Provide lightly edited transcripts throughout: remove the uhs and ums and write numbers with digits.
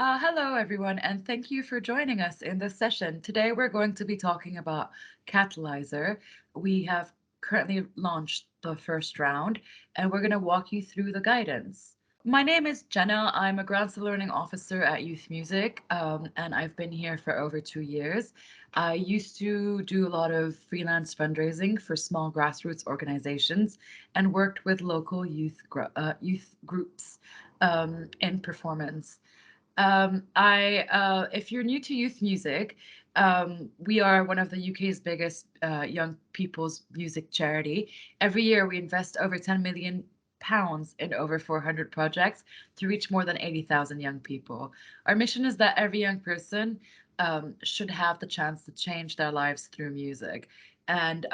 Hello, everyone, and thank you for joining us in this session. Today, we're going to be talking about Catalyzer. We have currently launched the first round, and we're going to walk you through the guidance. My name is Jana. I'm a Grants and Learning Officer at Youth Music, and I've been here for over 2 years. I used to do a lot of freelance fundraising for small grassroots organizations and worked with local youth groups in performance. If you're new to youth music, we are one of the UK's biggest young people's music charity. Every year, we invest over £10 million in over 400 projects to reach more than 80,000 young people. Our mission is that every young person should have the chance to change their lives through music. And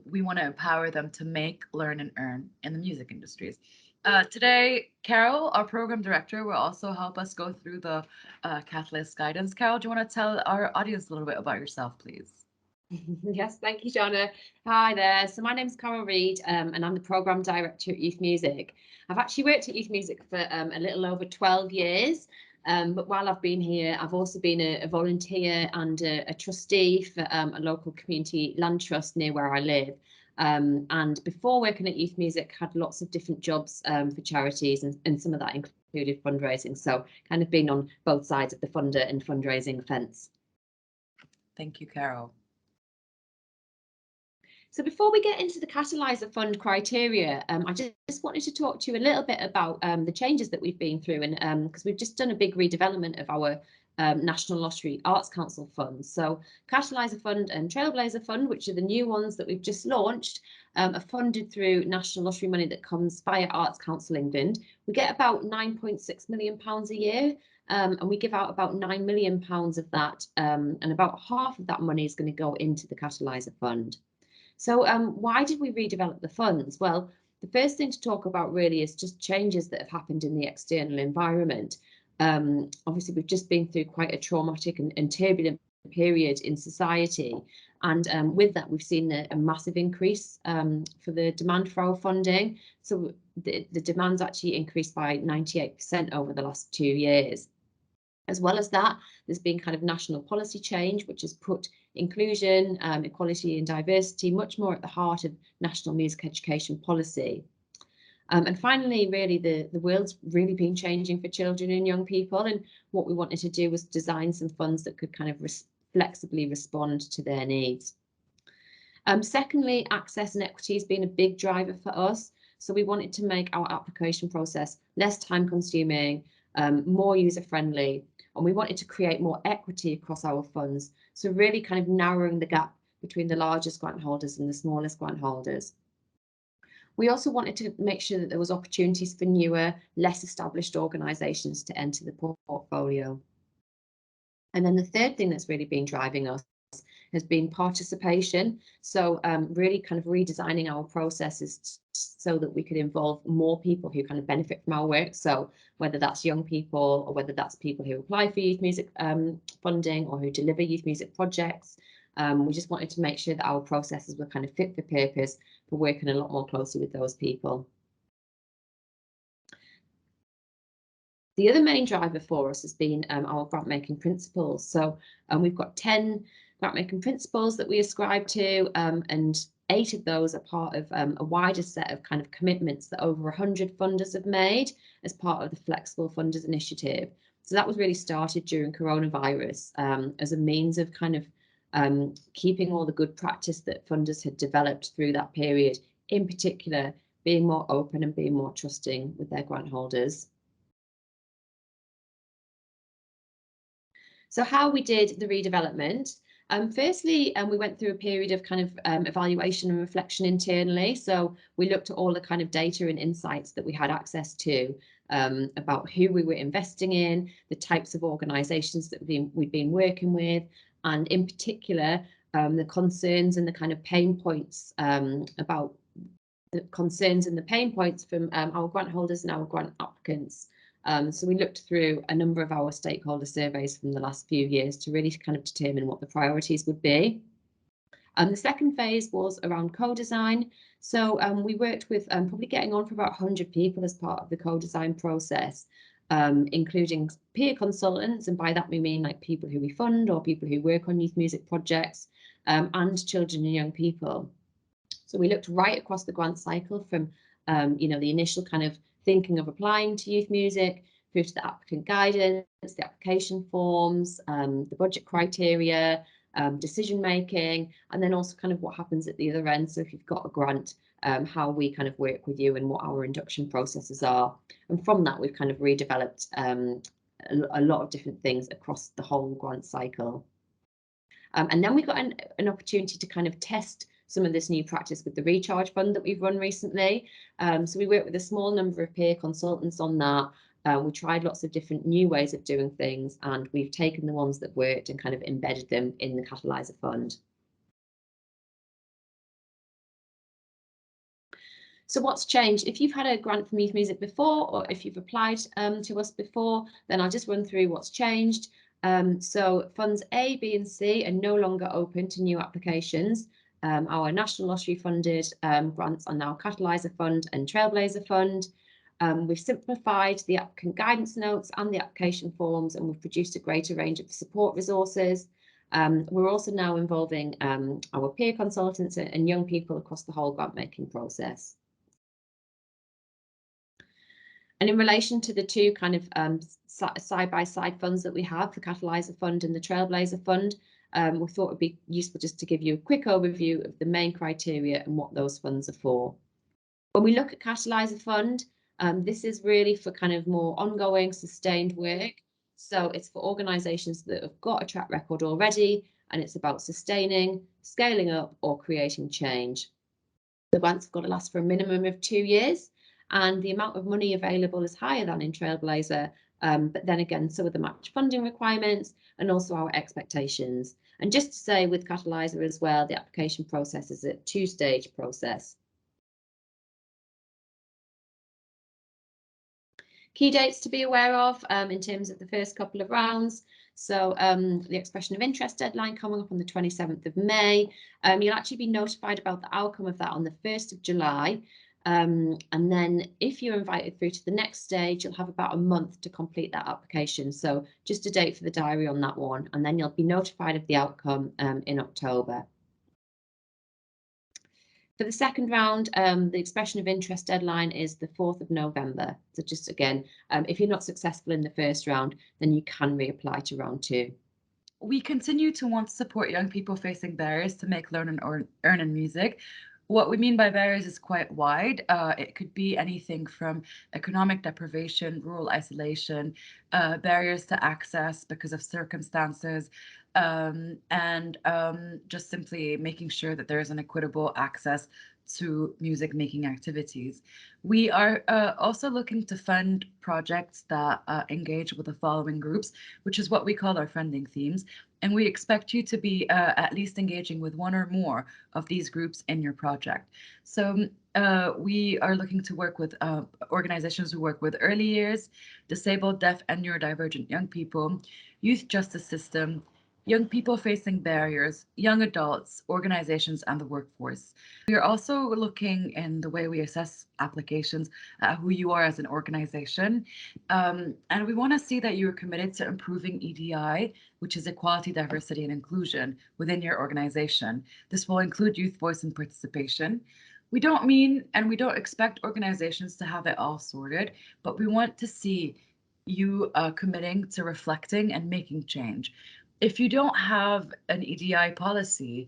we want to empower them to make, learn, and earn in the music industries. Today, Carol, our program director, will also help us go through the Catalyst guidance. Carol, do you want to tell our audience a little bit about yourself, please? Yes, thank you, Jana. Hi there. So my name's Carol Reid, and I'm the program director at Youth Music. I've actually worked at Youth Music for a little over 12 years. But while I've been here, I've also been a volunteer and a trustee for a local community land trust near where I live. And before working at Youth Music, had lots of different jobs for charities, and some of that included fundraising. So kind of been on both sides of the funder and fundraising fence. Thank you, Carol. So before we get into the Catalyzer Fund criteria, I just wanted to talk to you a little bit about the changes that we've been through, and because we've just done a big redevelopment of our National Lottery Arts Council funds. So Catalyzer Fund and Trailblazer Fund, which are the new ones that we've just launched, are funded through National Lottery money that comes via Arts Council England. We get about £9.6 million a year, and we give out about £9 million of that, and about half of that money is going to go into the Catalyzer Fund. So why did we redevelop the funds? Well, the first thing to talk about really is just changes that have happened in the external environment. Obviously, we've just been through quite a traumatic and turbulent period in society. And with that, we've seen a massive increase for the demand for our funding. So the demand's actually increased by 98% over the last 2 years. As well as that, there's been kind of national policy change, which has put inclusion, equality and diversity much more at the heart of national music education policy. And finally, really, the world's really been changing for children and young people. And what we wanted to do was design some funds that could kind of flexibly respond to their needs. Secondly, access and equity has been a big driver for us. So we wanted to make our application process less time consuming, more user friendly, and we wanted to create more equity across our funds. So really kind of narrowing the gap between the largest grant holders and the smallest grant holders. We also wanted to make sure that there was opportunities for newer, less established organisations to enter the portfolio. And then the third thing that's really been driving us has been participation. So really kind of redesigning our processes so that we could involve more people who kind of benefit from our work. So whether that's young people or whether that's people who apply for youth music funding or who deliver youth music projects, we just wanted to make sure that our processes were kind of fit for purpose for working a lot more closely with those people. The other main driver for us has been our grant making principles. So we've got 10 grant making principles that we ascribe to, and 8 of those are part of a wider set of kind of commitments that over 100 funders have made as part of the Flexible Funders Initiative. So that was really started during coronavirus as a means of kind of keeping all the good practice that funders had developed through that period, in particular being more open and being more trusting with their grant holders. So how we did the redevelopment. Firstly, we went through a period of kind of evaluation and reflection internally. So we looked at all the kind of data and insights that we had access to about who we were investing in, the types of organisations that we've been working with, and in particular, the concerns and the kind of pain points about the concerns and the pain points from our grant holders and our grant applicants. So we looked through a number of our stakeholder surveys from the last few years to really kind of determine what the priorities would be. The second phase was around co-design. So we worked with probably getting on for about 100 people as part of the co-design process. including peer consultants, and by that we mean like people who we fund or people who work on youth music projects, and children and young people. So we looked right across the grant cycle from the initial kind of thinking of applying to youth music through to the applicant guidance, the application forms, the budget criteria, decision making, and then also kind of what happens at the other end. So if you've got a grant, how we kind of work with you and what our induction processes are. And from that, we've kind of redeveloped a lot of different things across the whole grant cycle. And then we got an opportunity to kind of test some of this new practice with the Recharge Fund that we've run recently. So we worked with a small number of peer consultants on that. We tried lots of different new ways of doing things, and we've taken the ones that worked and kind of embedded them in the Catalyzer Fund. So what's changed? If you've had a grant from Youth Music before, or if you've applied to us before, then I'll just run through what's changed. So funds A, B and C are no longer open to new applications. Our National Lottery funded grants are now Catalyzer Fund and Trailblazer Fund. We've simplified the applicant guidance notes and the application forms, and we've produced a greater range of support resources. We're also now involving our peer consultants and young people across the whole grant making process. And in relation to the two kind of side-by-side funds that we have, the Catalyzer Fund and the Trailblazer Fund, we thought it'd be useful just to give you a quick overview of the main criteria and what those funds are for. When we look at Catalyzer Fund, this is really for kind of more ongoing, sustained work. So it's for organisations that have got a track record already, and it's about sustaining, scaling up, or creating change. The grants have got to last for a minimum of 2 years, and the amount of money available is higher than in Trailblazer, but then again, so are the match funding requirements and also our expectations. And just to say, with Catalyzer as well, the application process is a 2-stage process. Key dates to be aware of in terms of the first couple of rounds. So the expression of interest deadline coming up on the 27th of May. You'll actually be notified about the outcome of that on the 1st of July. And then if you're invited through to the next stage, you'll have about a month to complete that application. So just a date for the diary on that one. And then you'll be notified of the outcome in October. For the second round, the expression of interest deadline is the 4th of November. So just again, if you're not successful in the first round, then you can reapply to round 2. We continue to want to support young people facing barriers to make, learn, and earn in music. What we mean by barriers is quite wide. It could be anything from economic deprivation, rural isolation, barriers to access because of circumstances, and just simply making sure that there is an equitable access to music making activities. We are also looking to fund projects that engage with the following groups, which is what we call our funding themes. And we expect you to be at least engaging with one or more of these groups in your project. So we are looking to work with organizations who work with early years, disabled, deaf, and neurodivergent young people, youth justice system, young people facing barriers, young adults, organizations, and the workforce. We are also looking in the way we assess applications at who you are as an organization. And we want to see that you are committed to improving EDI, which is equality, diversity, and inclusion within your organization. This will include youth voice and participation. We don't mean and we don't expect organizations to have it all sorted, but we want to see you committing to reflecting and making change. If you don't have an EDI policy,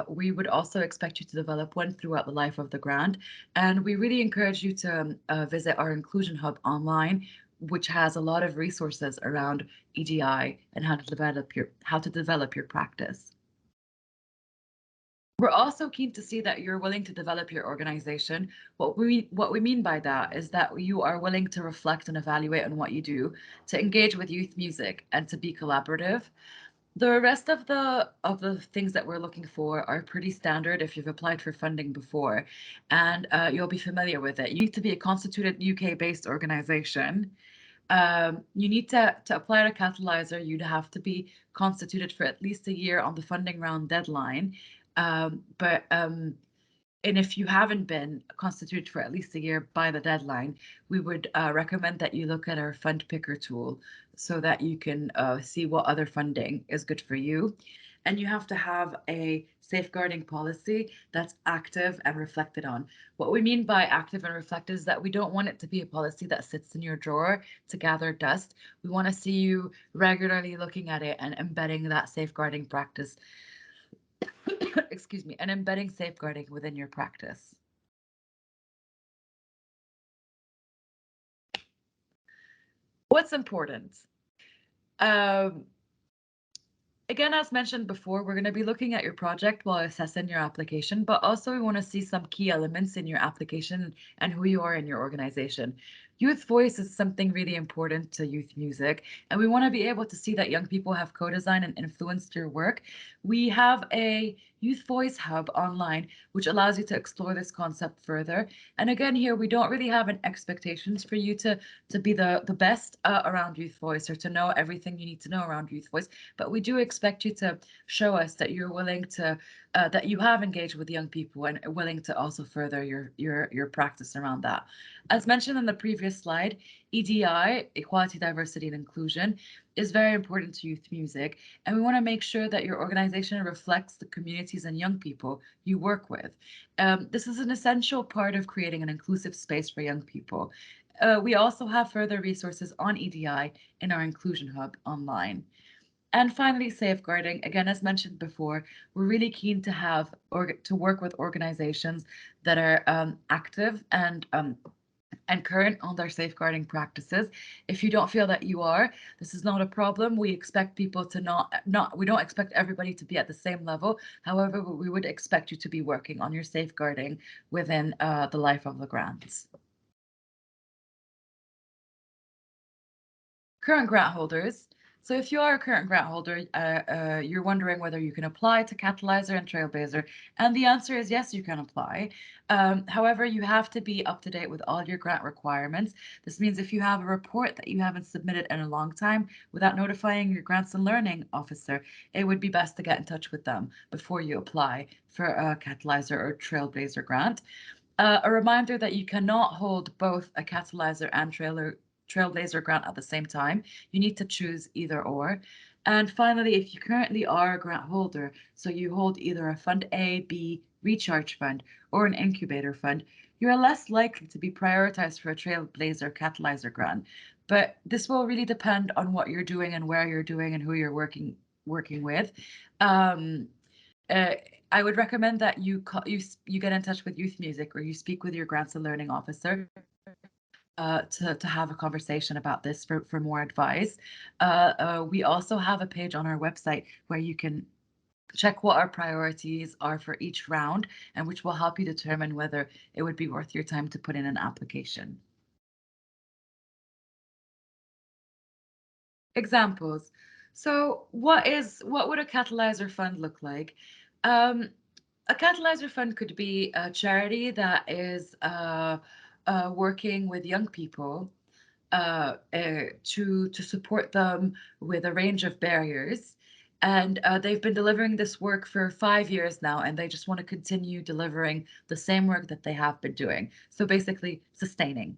we would also expect you to develop one throughout the life of the grant. And we really encourage you to visit our Inclusion Hub online, which has a lot of resources around EDI and how to develop your practice. We're also keen to see that you're willing to develop your organization. What we mean by that is that you are willing to reflect and evaluate on what you do, to engage with youth music, and to be collaborative. The rest of the things that we're looking for are pretty standard if you've applied for funding before, and you'll be familiar with it. You need to be a constituted UK-based organization. You need to apply to Catalyzer, you'd have to be constituted for at least a year on the funding round deadline. But and if you haven't been constituted for at least a year by the deadline, we would recommend that you look at our fund picker tool so that you can see what other funding is good for you. And you have to have a safeguarding policy that's active and reflected on. What we mean by active and reflected is that we don't want it to be a policy that sits in your drawer to gather dust. We want to see you regularly looking at it and embedding that safeguarding practice excuse me, and embedding safeguarding within your practice. What's important? Um, Again, as mentioned before, we're going to be looking at your project while assessing your application, but also we want to see some key elements in your application and who you are in your organization. Youth voice is something really important to youth music, and we want to be able to see that young people have co-designed and influenced your work. We have a Youth Voice Hub online, which allows you to explore this concept further. And again, here we don't really have an expectations for you to be the best around youth voice or to know everything you need to know around youth voice, but we do expect you to show us that you're willing to that you have engaged with young people and are willing to also further your practice around that. As mentioned in the previous slide, EDI, equality, diversity, and inclusion, is very important to youth music, and we want to make sure that your organization reflects the communities and young people you work with. This is an essential part of creating an inclusive space for young people. We also have further resources on EDI in our Inclusion Hub online. And finally, safeguarding. Again, as mentioned before, we're really keen to have or to work with organizations that are active and current on their safeguarding practices. If you don't feel that you are, this is not a problem. We expect people to not we don't expect everybody to be at the same level. However, we would expect you to be working on your safeguarding within the life of the grants. Current grant holders. So if you are a current grant holder, you're wondering whether you can apply to Catalyzer and Trailblazer, and the answer is yes, you can apply. However, you have to be up to date with all your grant requirements. This means if you have a report that you haven't submitted in a long time without notifying your grants and learning officer, it would be best to get in touch with them before you apply for a Catalyzer or Trailblazer grant. A reminder that you cannot hold both a Catalyzer and Trailblazer grant at the same time. You need to choose either or. And finally, if you currently are a grant holder, so you hold either a Fund A, B, Recharge Fund, or an Incubator Fund, you are less likely to be prioritized for a Trailblazer Catalyzer grant. But this will really depend on what you're doing and where you're doing and who you're working with. Um, uh, I would recommend that you get in touch with Youth Music or you speak with your grants and learning officer to have a conversation about this for more advice. We also have a page on our website where you can check what our priorities are for each round and which will help you determine whether it would be worth your time to put in an application. Examples. So what would a catalyzer fund look like? Um, a catalyzer fund could be a charity that is working with young people to support them with a range of barriers. And they've been delivering this work for 5 years now, and they just want to continue delivering the same work that they have been doing. So basically, sustaining.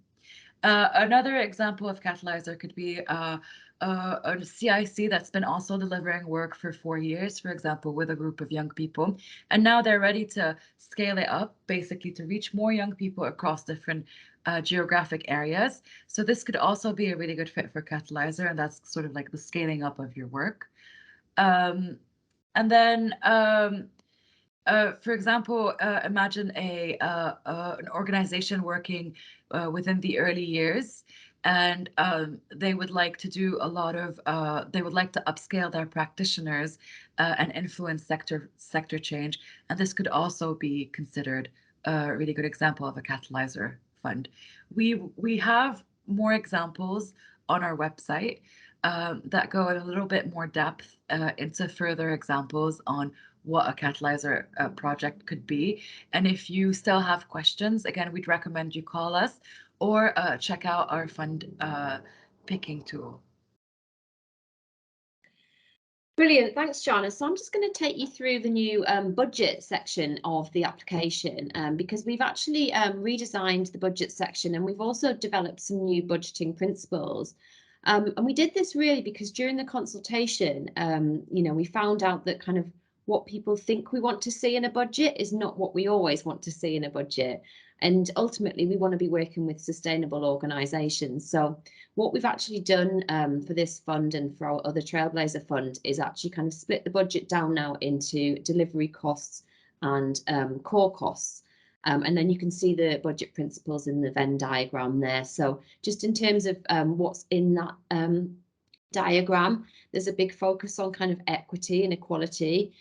Another example of Catalyzer could be a CIC that's been also delivering work for 4 years, for example, with a group of young people. And now they're ready to scale it up, basically to reach more young people across different geographic areas. So this could also be a really good fit for Catalyzer, and that's sort of like the scaling up of your work. Um, and then for example, imagine an organization working within the early years, and they would like to do a lot of they would like to upscale their practitioners and influence sector change, and this could also be considered a really good example of a catalyzer fund. We have more examples on our website that go in a little bit more depth into further examples on what a catalyzer project could be. And if you still have questions, again, we'd recommend you call us or check out our fund picking tool. Brilliant, thanks, Jana. So I'm just going to take you through the new budget section of the application, because we've actually redesigned the budget section, and we've also developed some new budgeting principles. And we did this really because during the consultation, we found out that kind of what people think we want to see in a budget is not what we always want to see in a budget. And ultimately, we want to be working with sustainable organisations. So what we've actually done for this fund and for our other Trailblazer Fund is actually kind of split the budget down now into delivery costs and core costs. And then you can see the budget principles in the Venn diagram there. So just in terms of what's in that diagram, there's a big focus on kind of equity and equality.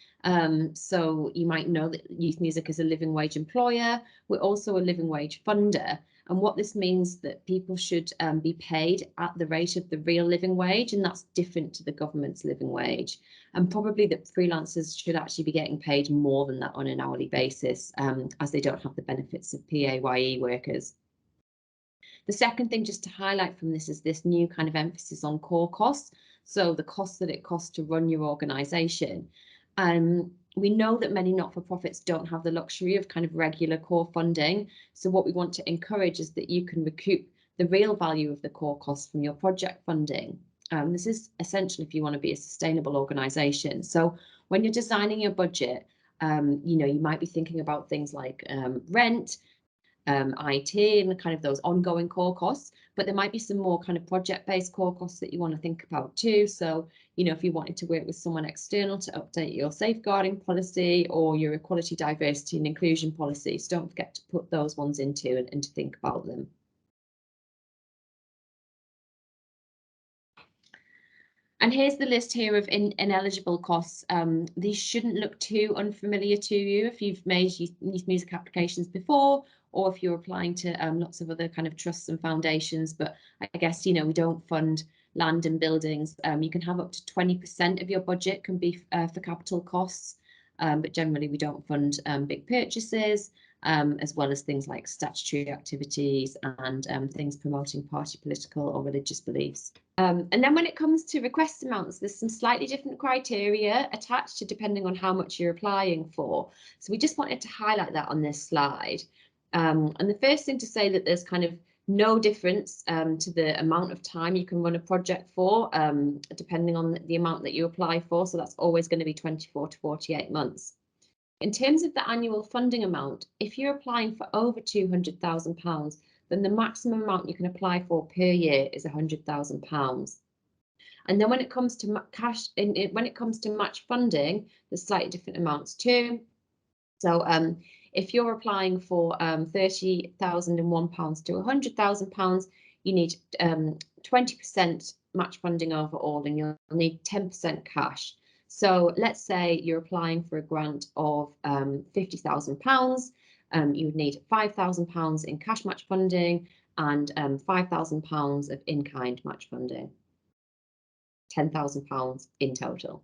So you might know that Youth Music is a living wage employer. We're also a living wage funder. And what this means that people should be paid at the rate of the real living wage, and that's different to the government's living wage. And probably that freelancers should actually be getting paid more than that on an hourly basis, as they don't have the benefits of PAYE workers. The second thing just to highlight from this is this new kind of emphasis on core costs. So the costs that it costs to run your organisation. We know that many not-for-profits don't have the luxury of kind of regular core funding. So what we want to encourage is that you can recoup the real value of the core costs from your project funding. This is essential if you want to be a sustainable organisation. So when you're designing your budget, you might be thinking about things like rent, IT, and kind of those ongoing core costs, but there might be some more kind of project-based core costs that you want to think about too. So, if you wanted to work with someone external to update your safeguarding policy or your equality, diversity and inclusion policies, don't forget to put those ones into and to think about them. And here's the list here of ineligible costs. These shouldn't look too unfamiliar to you if you've made youth music applications before, or if you're applying to lots of other kind of trusts and foundations. But I guess, we don't fund land and buildings. You can have up to 20% of your budget can be for capital costs, but generally we don't fund big purchases, as well as things like statutory activities and things promoting party political or religious beliefs. And then when it comes to request amounts, there's some slightly different criteria attached to depending on how much you're applying for. So we just wanted to highlight that on this slide. And the first thing to say that there's kind of no difference to the amount of time you can run a project for, depending on the amount that you apply for. So that's always going to be 24 to 48 months. In terms of the annual funding amount, if you're applying for over £200,000, then the maximum amount you can apply for per year is £100,000. And then when it comes to when it comes to match funding, there's slightly different amounts too. So if you're applying for £30,001 to £100,000, you need 20% match funding overall, and you'll need 10% cash. So let's say you're applying for a grant of £50,000. You would need £5,000 in cash match funding and £5,000 of in-kind match funding. £10,000 in total.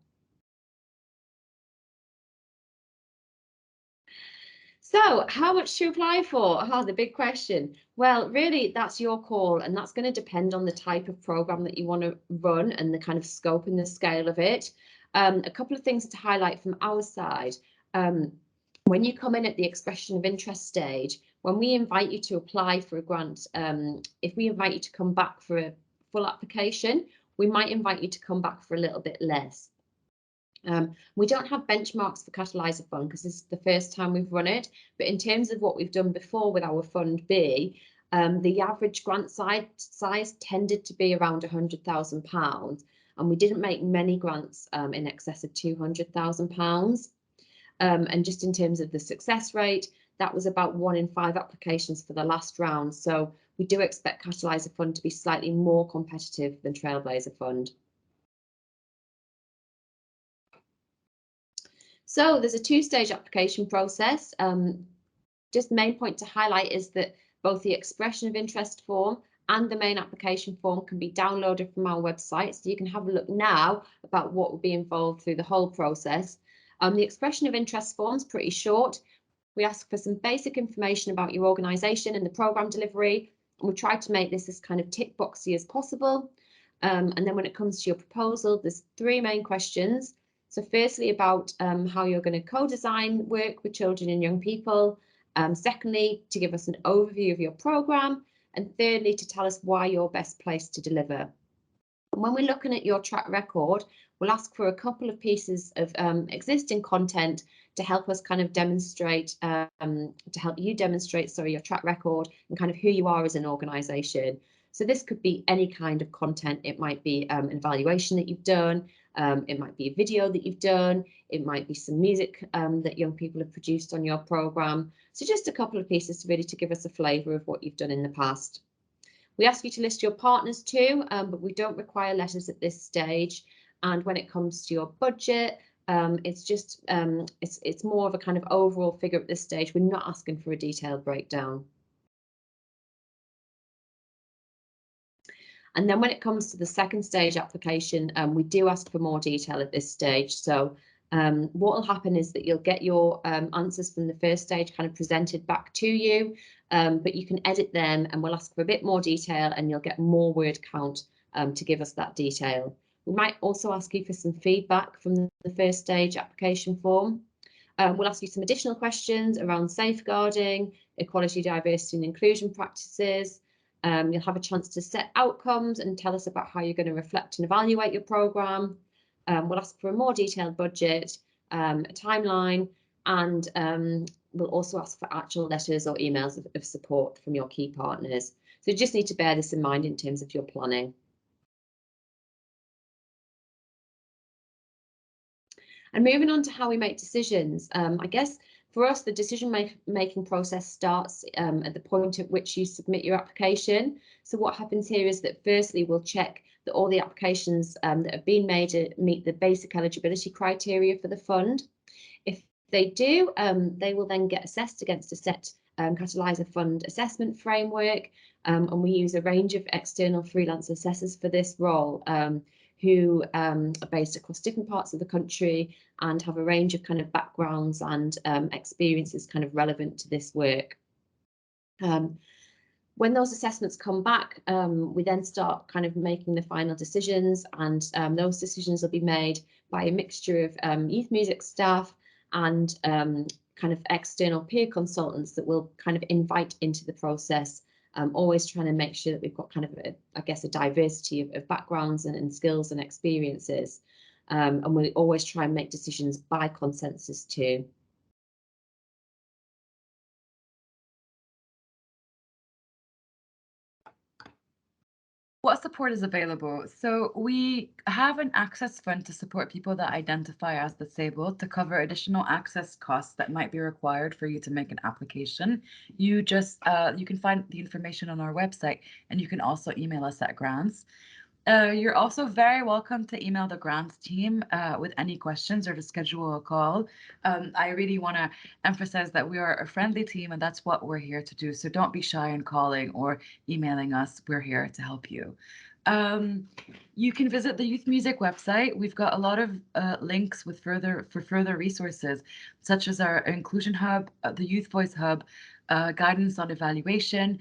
So how much to apply for? Oh, the big question. Well, really, that's your call, and that's going to depend on the type of program that you want to run and the kind of scope and the scale of it. A couple of things to highlight from our side. When you come in at the expression of interest stage, when we invite you to apply for a grant, if we invite you to come back for a full application, we might invite you to come back for a little bit less. We don't have benchmarks for Catalyzer Fund because this is the first time we've run it, but in terms of what we've done before with our Fund B, the average grant size tended to be around £100,000, and we didn't make many grants in excess of £200,000. And just in terms of the success rate, that was about 1 in 5 applications for the last round. So we do expect Catalyzer Fund to be slightly more competitive than Trailblazer Fund. So there's a 2-stage application process. Just main point to highlight is that both the expression of interest form and the main application form can be downloaded from our website. So you can have a look now about what will be involved through the whole process. The expression of interest form is pretty short. We ask for some basic information about your organisation and the programme delivery. And we try to make this as kind of tick boxy as possible. And then when it comes to your proposal, there's 3 main questions. So firstly, about how you're going to co-design work with children and young people. Secondly, to give us an overview of your programme. And thirdly, to tell us why you're best placed to deliver. And when we're looking at your track record, we'll ask for a couple of pieces of existing content to help us kind of demonstrate, to help you demonstrate, sorry, your track record and kind of who you are as an organisation. So this could be any kind of content. It might be an evaluation that you've done. It might be a video that you've done. It might be some music that young people have produced on your programme. So just a couple of pieces really to give us a flavour of what you've done in the past. We ask you to list your partners too, but we don't require letters at this stage. And when it comes to your budget, it's just it's more of a kind of overall figure at this stage. We're not asking for a detailed breakdown. And then when it comes to the second stage application, we do ask for more detail at this stage. So what will happen is that you'll get your answers from the first stage kind of presented back to you, but you can edit them and we'll ask for a bit more detail and you'll get more word count to give us that detail. We might also ask you for some feedback from the first stage application form. We'll ask you some additional questions around safeguarding, equality, diversity and inclusion practices. You'll have a chance to set outcomes and tell us about how you're going to reflect and evaluate your programme. We'll ask for a more detailed budget, a timeline, and we'll also ask for actual letters or emails of support from your key partners. So you just need to bear this in mind in terms of your planning. And moving on to how we make decisions, I guess for us, the decision-making process starts at the point at which you submit your application. So what happens here is that firstly, we'll check that all the applications that have been made meet the basic eligibility criteria for the fund. If they do, they will then get assessed against a set Catalyzer Fund assessment framework, and we use a range of external freelance assessors for this role, who are based across different parts of the country and have a range of kind of backgrounds and experiences kind of relevant to this work. When those assessments come back, we then start kind of making the final decisions, and those decisions will be made by a mixture of youth music staff and kind of external peer consultants that we'll kind of invite into the process. Always trying to make sure that we've got kind of, I guess, a diversity of backgrounds and skills and experiences. And we always try and make decisions by consensus too. What support is available? So we have an access fund to support people that identify as disabled to cover additional access costs that might be required for you to make an application. You can find the information on our website, and you can also email us at grants. You're also very welcome to email the grants team with any questions or to schedule a call. I really want to emphasize that we are a friendly team and that's what we're here to do. So don't be shy in calling or emailing us. We're here to help you. You can visit the Youth Music website. We've got a lot of links with further resources, such as our Inclusion Hub, the Youth Voice Hub, guidance on evaluation,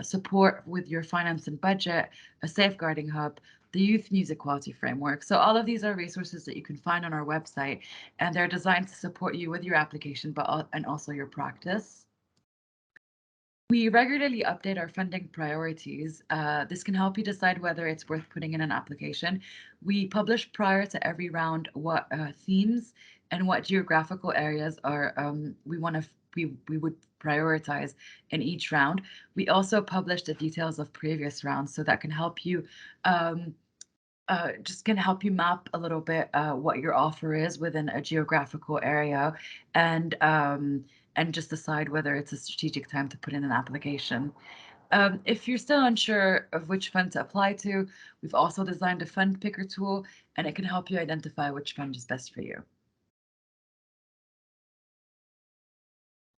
support with your finance and budget, a safeguarding hub, the Youth Music Quality Framework. So all of these are resources that you can find on our website, and they're designed to support you with your application, and also your practice. We regularly update our funding priorities. This can help you decide whether it's worth putting in an application. We publish prior to every round what themes and what geographical areas are we would prioritize in each round. We also publish the details of previous rounds, so that can help you map a little bit what your offer is within a geographical area, and just decide whether it's a strategic time to put in an application. If you're still unsure of which fund to apply to, we've also designed a fund picker tool, and it can help you identify which fund is best for you.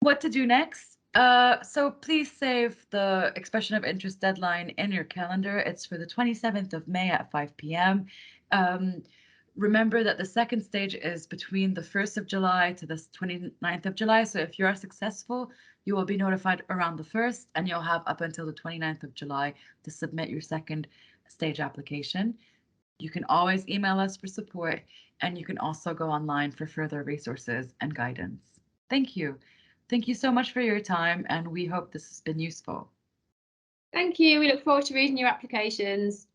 What to do next? So please save the expression of interest deadline in your calendar. It's for the 27th of May at 5 p.m. Remember that the second stage is between the 1st of July to the 29th of July. So if you are successful, you will be notified around the 1st, and you'll have up until the 29th of July to submit your second stage application. You can always email us for support, and you can also go online for further resources and guidance. Thank you. Thank you so much for your time, and we hope this has been useful. Thank you. We look forward to reading your applications.